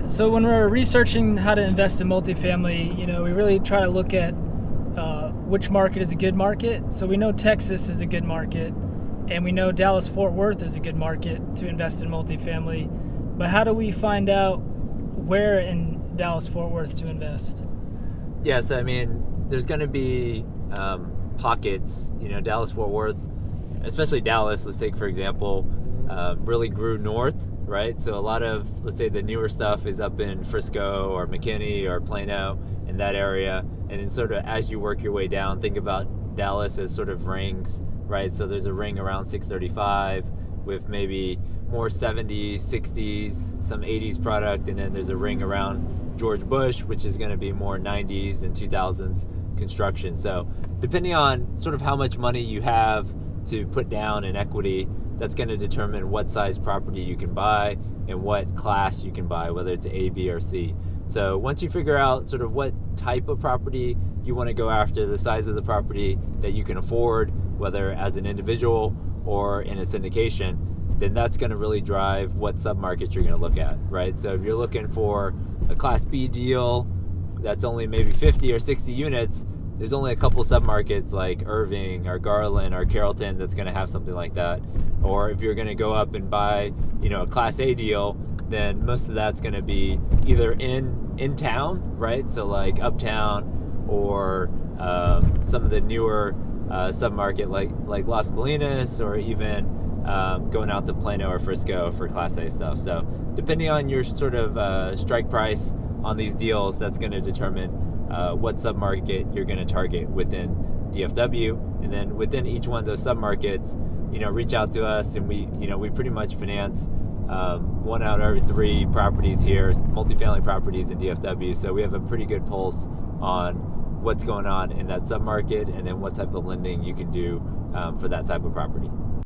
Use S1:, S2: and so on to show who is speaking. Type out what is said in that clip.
S1: So when we're researching how to invest in multifamily, we really try to look at which market is a good market. So we know Texas is a good market, and we know Dallas-Fort Worth is a good market to invest in multifamily. But how do we find out where in Dallas-Fort Worth to invest?
S2: Yeah, so there's going to be pockets. Dallas-Fort Worth, especially Dallas, let's take for example, really grew north, right? So a lot of, let's say, the newer stuff is up in Frisco or McKinney or Plano, in that area. And then sort of as you work your way down, think about Dallas as sort of rings, right? So there's a ring around 635 with maybe more 70s, 60s, some 80s product, and then there's a ring around George Bush, which is going to be more 90s and 2000s construction. So depending on sort of how much money you have to put down in equity, that's going to determine what size property you can buy and what class you can buy, whether it's A, B, or C. So once you figure out sort of what type of property you want to go after, the size of the property that you can afford, whether as an individual or in a syndication, then that's going to really drive what submarkets you're going to look at, right? So if you're looking for a Class B deal that's only maybe 50 or 60 units, there's only a couple submarkets like Irving or Garland or Carrollton that's going to have something like that. Or if you're going to go up and buy, a Class A deal, then most of that's going to be either in town, right? So like Uptown or some of the newer submarket like Las Colinas, or even going out to Plano or Frisco for Class A stuff. So depending on your sort of strike price on these deals, that's going to determine what submarket you're going to target within DFW. And then within each one of those submarkets, reach out to us, and we pretty much finance 1 out of every 3 properties here, multifamily properties in DFW. So we have a pretty good pulse on what's going on in that submarket, and then what type of lending you can do for that type of property.